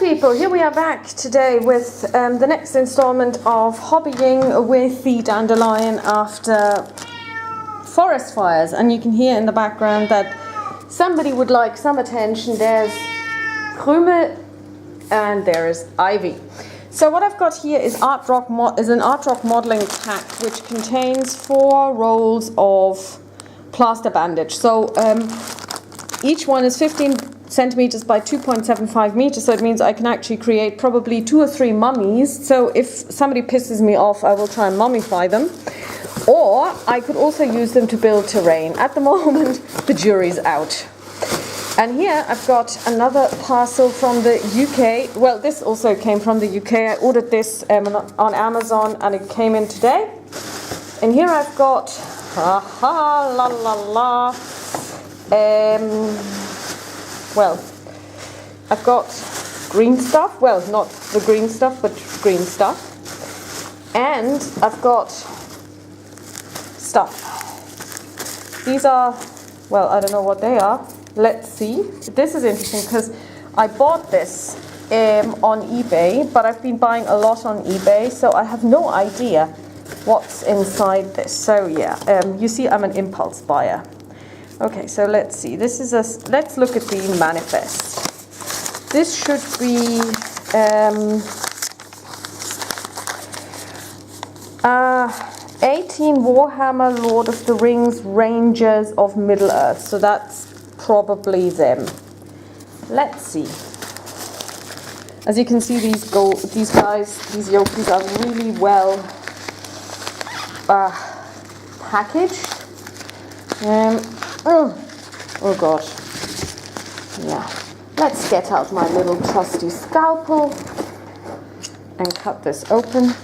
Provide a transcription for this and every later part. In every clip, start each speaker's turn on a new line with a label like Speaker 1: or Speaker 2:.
Speaker 1: people, here we are back today with the next installment of hobbying with the dandelion after forest fires. And you can hear in the background that somebody would like some attention. There's Krümel and there is ivy. So what I've got here is an art rock modeling pack, which contains 4 rolls of plaster bandage. So each one is 15 centimeters by 2.75 meters, so it means I can actually create probably 2 or 3 mummies. So if somebody pisses me off, I will try and mummify them. Or I could also use them to build terrain. At the moment, the jury's out. And here I've got another parcel from the UK. Well, this also came from the UK. I ordered this on Amazon and it came in today. And here I've got, well, I've got green stuff. Well, not the green stuff, but green stuff. And I've got stuff. These are, well, I don't know what they are. Let's see. This is interesting because I bought this on eBay, but I've been buying a lot on eBay, so I have no idea what's inside this. So yeah, you see I'm an impulse buyer. Okay, so let's see. This is let's look at the manifest. This should be 18 Warhammer Lord of the Rings Rangers of Middle-earth. So that's probably them. Let's see. As you can see, these yokis are really well packaged. Oh god. Yeah. Let's get out my little trusty scalpel and cut this open.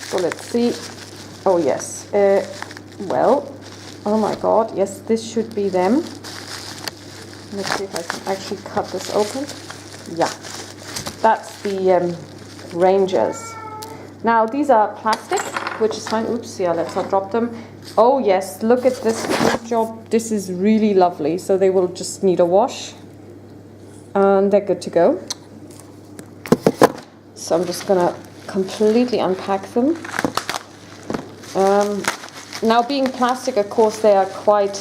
Speaker 1: So let's see. Oh yes. Well, oh my god, yes, this should be them. Let's see if I can actually cut this open. Yeah. That's the Rangers. Now these are plastic, which is fine. Oops, yeah, let's not drop them. Oh yes, look at this job. This is really lovely. So they will just need a wash and they're good to go. So I'm just gonna completely unpack them. Now being plastic, of course, they are quite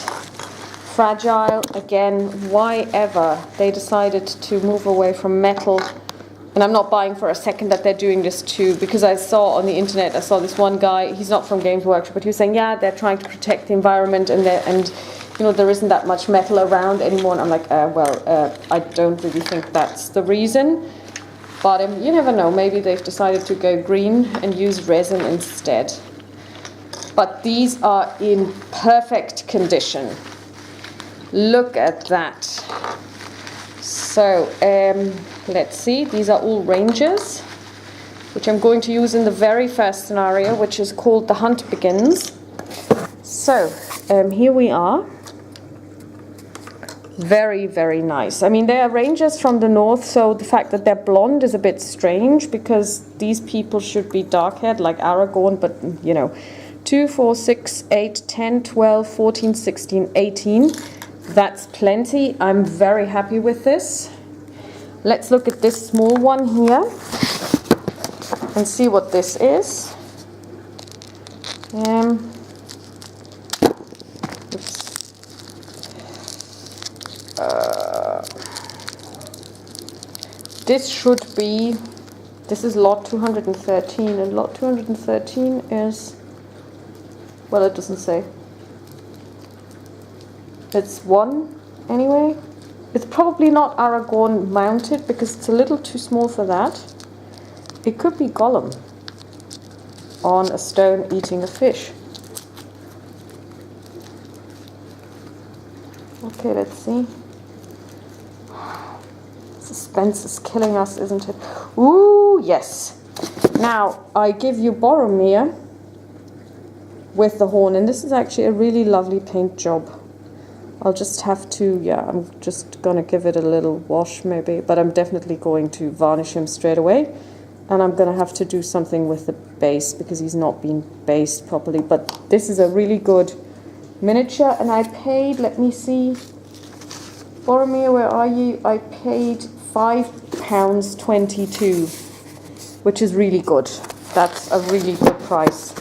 Speaker 1: fragile. Again, why ever they decided to move away from metal. And I'm not buying for a second that they're doing this too, because I saw on the internet, I saw this one guy, he's not from Games Workshop, but he was saying, yeah, they're trying to protect the environment and you know, there isn't that much metal around anymore. And I'm like, I don't really think that's the reason. But you never know, maybe they've decided to go green and use resin instead. But these are in perfect condition. Look at that. So, let's see, these are all Rangers, which I'm going to use in the very first scenario, which is called The Hunt Begins. So, here we are. Very, very nice. I mean, they are Rangers from the north, so the fact that they're blonde is a bit strange, because these people should be dark-haired like Aragorn, but, you know, 2, 4, 6, 8, 10, 12, 14, 16, 18. That's plenty. I'm very happy with this. Let's look at this small one here and see what this is. This is lot 213, and lot 213 is, well, it doesn't say. It's 1 anyway. It's probably not Aragorn mounted because it's a little too small for that. It could be Gollum on a stone eating a fish. Okay, let's see. Suspense is killing us, isn't it? Ooh, yes. Now, I give you Boromir with the horn, and this is actually a really lovely paint job. I'll just have to, yeah, I'm just going to give it a little wash maybe, but I'm definitely going to varnish him straight away. And I'm going to have to do something with the base because he's not been based properly. But this is a really good miniature, and I paid, let me see, Boromir, where are you? I paid £5.22, which is really good. That's a really good price.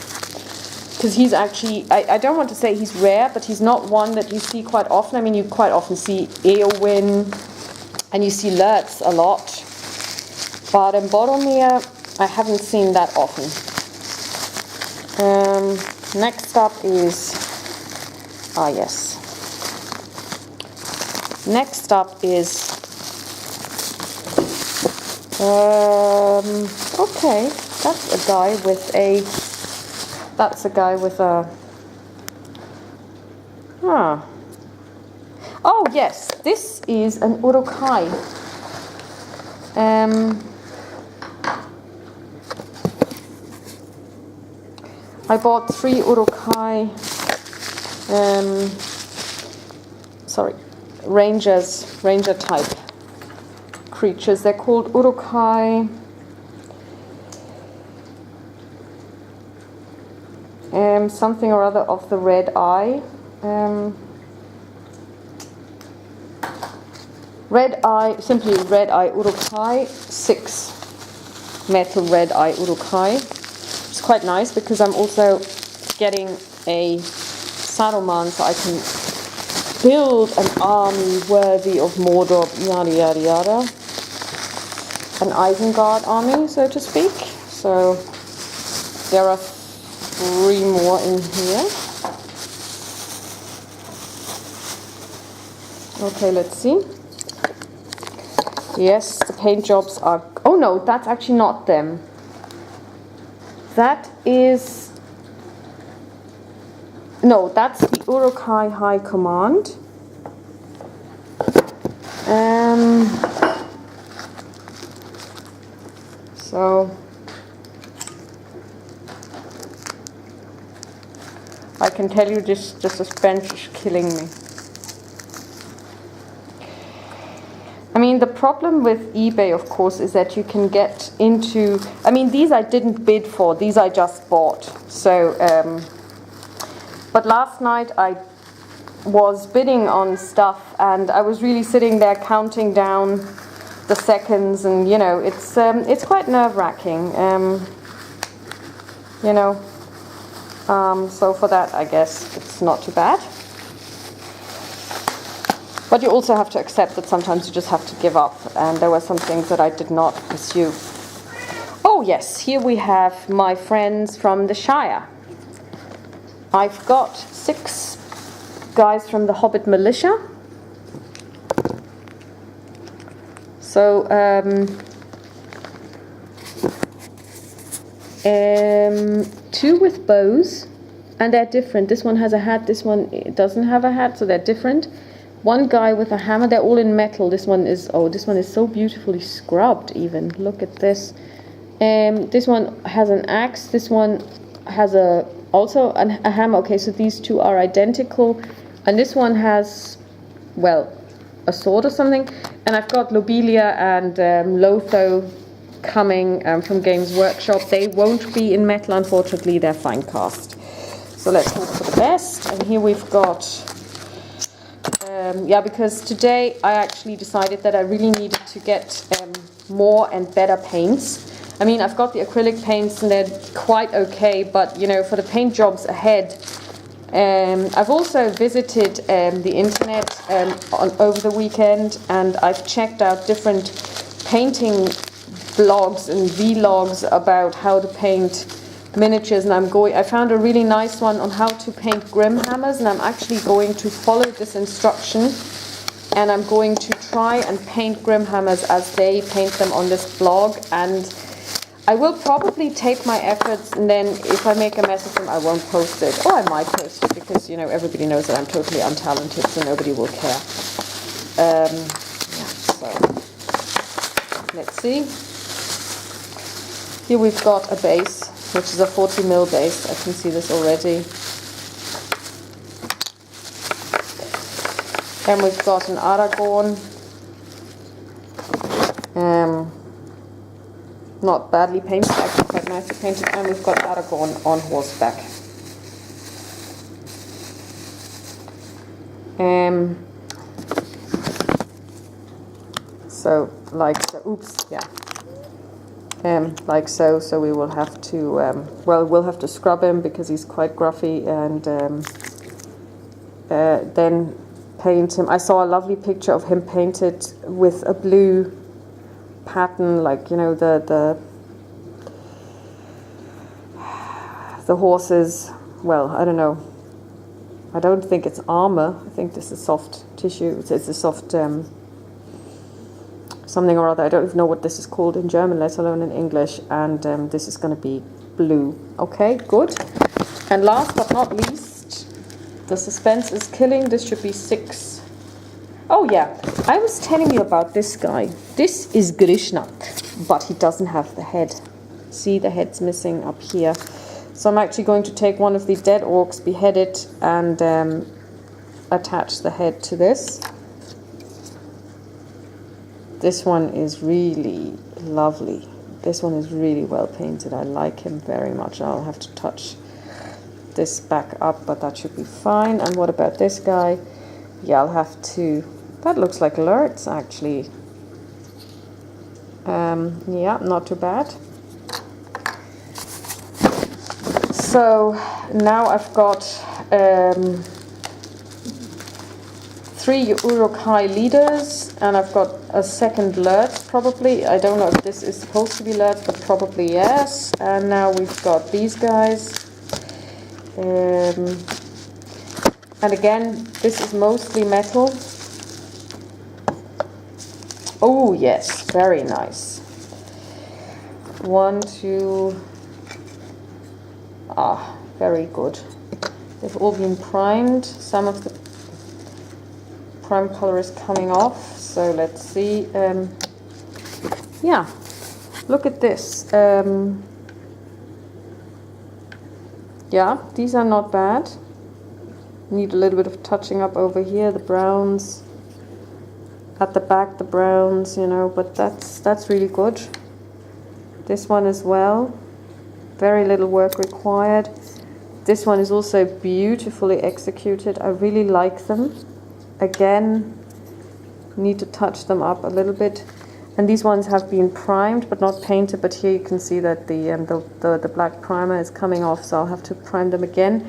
Speaker 1: Because he's actually, I don't want to say he's rare, but he's not one that you see quite often. I mean, you quite often see Eowyn, and you see Lurtz a lot. But in Boromir, I haven't seen that often. Next up is, yes. Next up is, okay, that's a guy with a, oh yes, this is an Urukai. I bought 3 Urukai, ranger type creatures. They're called Urukai. Something or other of the red eye. Simply red eye Urukai, 6 metal red eye Urukai. It's quite nice because I'm also getting a Saruman, so I can build an army worthy of Mordor, yada yada yada. An Isengard army, so to speak. So there are 3 more in here. Okay, let's see. Yes, the paint jobs are... Oh no, that's actually not them. That is... No, that's the Urukai High Command. So... I can tell you this suspense is killing me. I mean, the problem with eBay, of course, is that you can get into... I mean, these I didn't bid for. These I just bought. So, but last night I was bidding on stuff, and I was really sitting there counting down the seconds, and, you know, it's quite nerve-wracking, you know. So for that, I guess it's not too bad. But you also have to accept that sometimes you just have to give up, and there were some things that I did not pursue. Oh yes, here we have my friends from the Shire. I've got 6 guys from the Hobbit Militia. So, 2 with bows, and they're different. This one has a hat, this one doesn't have a hat, so they're different. 1 guy with a hammer. They're all in metal. This one is so beautifully scrubbed even. Look at this. This one has an axe. This one has also a hammer. Okay, so these 2 are identical. And this one has, well, a sword or something. And I've got Lobelia and Lotho coming from Games Workshop. They won't be in metal, unfortunately. They're fine cast. So let's hope for the best. And here we've got... because today I actually decided that I really needed to get more and better paints. I mean, I've got the acrylic paints and they're quite okay, but you know, for the paint jobs ahead, I've also visited the internet over the weekend, and I've checked out different painting blogs and vlogs about how to paint miniatures, and I found a really nice one on how to paint Grimhammers, and I'm actually going to follow this instruction, and I'm going to try and paint Grimhammers as they paint them on this blog. And I will probably take my efforts, and then if I make a mess of them, I won't post it, or I might post it, because you know, everybody knows that I'm totally untalented, so nobody will care. So let's see. Here we've got a base, which is a 40mm base. I can see this already. And we've got an Aragorn. Not badly painted, actually quite nicely painted. And we've got Aragorn on horseback. So like so, oops, yeah. Like so. So we will have to, well, we'll have to scrub him because he's quite gruffy, and then paint him. I saw a lovely picture of him painted with a blue pattern, like, you know, the horses. Well, I don't know. I don't think it's armor. I think this is soft tissue. It's a soft something or other. I don't even know what this is called in German, let alone in English. And this is going to be blue. Okay, good. And last but not least, the suspense is killing. This should be 6. Oh yeah, I was telling you about this guy. This is Grishnak, but he doesn't have the head. See, the head's missing up here. So I'm actually going to take one of the dead orcs, behead it, and attach the head to this. This one is really lovely. This one is really well painted. I like him very much. I'll have to touch this back up, but that should be fine. And what about this guy? Yeah, I'll have to... That looks like Lurtz, actually. Yeah, not too bad. So now I've got 3 Urukai leaders, and I've got a second Lurtz, probably. I don't know if this is supposed to be Lurtz, but probably yes. And now we've got these guys. And again, this is mostly metal. Oh yes, very nice. 1, 2... Ah, very good. They've all been primed. Some of the prime color is coming off. So let's see. Yeah, look at this. Yeah, these are not bad. Need a little bit of touching up over here. The browns at the back, the browns, you know, but that's really good. This one as well. Very little work required. This one is also beautifully executed. I really like them. Again, need to touch them up a little bit. And these ones have been primed but not painted, but here you can see that the black primer is coming off, so I'll have to prime them again.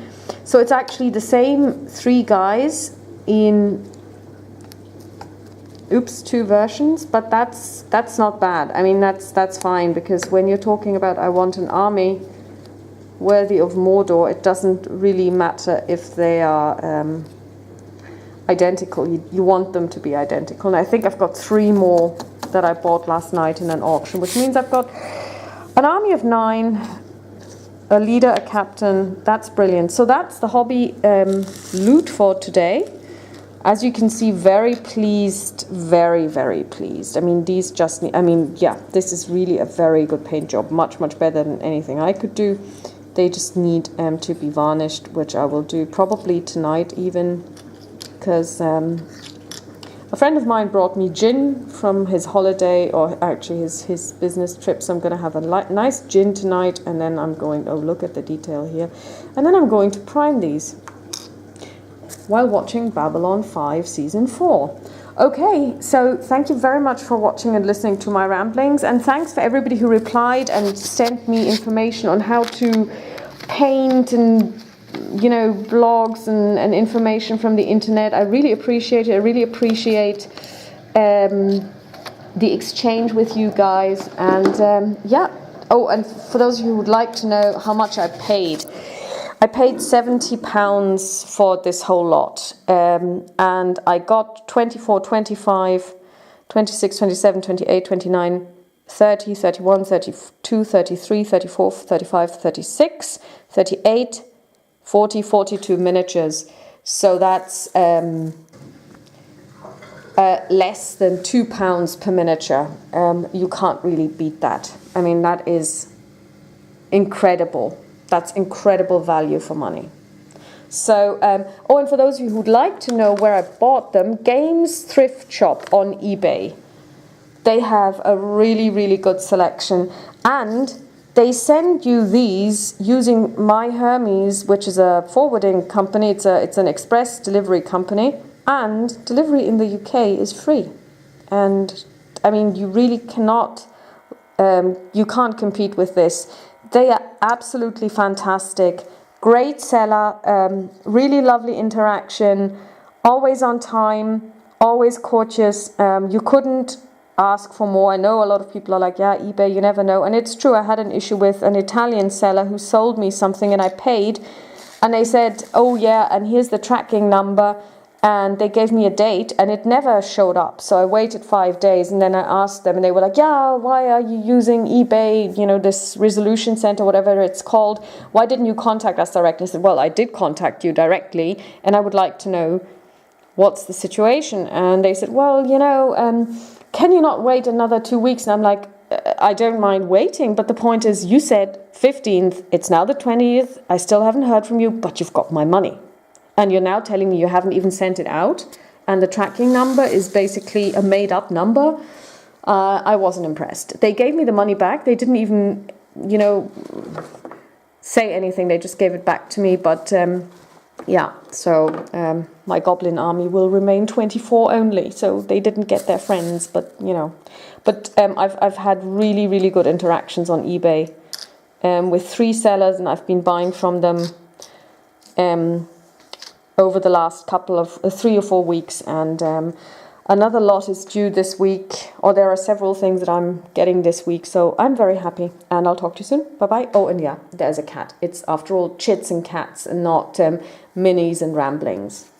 Speaker 1: So it's actually the same 3 guys in 2 versions, but that's not bad. I mean, that's fine, because when you're talking about I want an army worthy of Mordor, it doesn't really matter if they are identical. You want them to be identical. And I think I've got 3 more that I bought last night in an auction, which means I've got an army of 9, a leader, a captain. That's brilliant. So that's the hobby loot for today. As you can see, very pleased, very, very pleased. I mean, these just need, I mean, yeah, this is really a very good paint job, much, much better than anything I could do. They just need to be varnished, which I will do probably tonight even, because a friend of mine brought me gin from his holiday, or actually his business trip, so I'm going to have a nice gin tonight, and then I'm going, oh, look at the detail here, and then I'm going to prime these while watching Babylon 5 Season 4. Okay, so thank you very much for watching and listening to my ramblings, and thanks for everybody who replied and sent me information on how to paint and, you know, blogs and information from the internet. I really appreciate it. I really appreciate the exchange with you guys, and yeah. Oh, and for those of you who would like to know how much I paid £70 for this whole lot, and I got 24, 25, 26, 27, 28, 29, 30, 31, 32, 33, 34, 35, 36, 38, 40, 42 miniatures. So that's less than £2 per miniature. You can't really beat that. I mean, that is incredible. That's incredible value for money. So, oh, and for those of you who'd like to know where I bought them, Games Thrift Shop on eBay. They have a really, really good selection, and they send you these using My Hermes, which is a forwarding company. It's an express delivery company, and delivery in the UK is free. And I mean, you really cannot, you can't compete with this. They are absolutely fantastic. Great seller, really lovely interaction, always on time, always courteous. You couldn't ask for more. I know a lot of people are like, yeah, eBay, you never know. And it's true, I had an issue with an Italian seller who sold me something and I paid. And they said, oh yeah, and here's the tracking number. And they gave me a date and it never showed up. So I waited 5 days and then I asked them and they were like, yeah, why are you using eBay, you know, this resolution center, whatever it's called. Why didn't you contact us directly? I said, well, I did contact you directly and I would like to know what's the situation. And they said, well, you know, can you not wait another 2 weeks? And I'm like, I don't mind waiting, but the point is you said 15th, it's now the 20th, I still haven't heard from you, but you've got my money. And you're now telling me you haven't even sent it out, and the tracking number is basically a made-up number. I wasn't impressed. They gave me the money back. They didn't even, you know, say anything. They just gave it back to me. But yeah, so my goblin army will remain 24 only. So they didn't get their friends, but you know. But I've had really, really good interactions on eBay with 3 sellers, and I've been buying from them over the last couple of 3 or 4 weeks, and another lot is due this week, or there are several things that I'm getting this week, so I'm very happy, and I'll talk to you soon. Bye bye. Oh, and yeah, there's a cat. It's after all chits and cats and not minis and ramblings.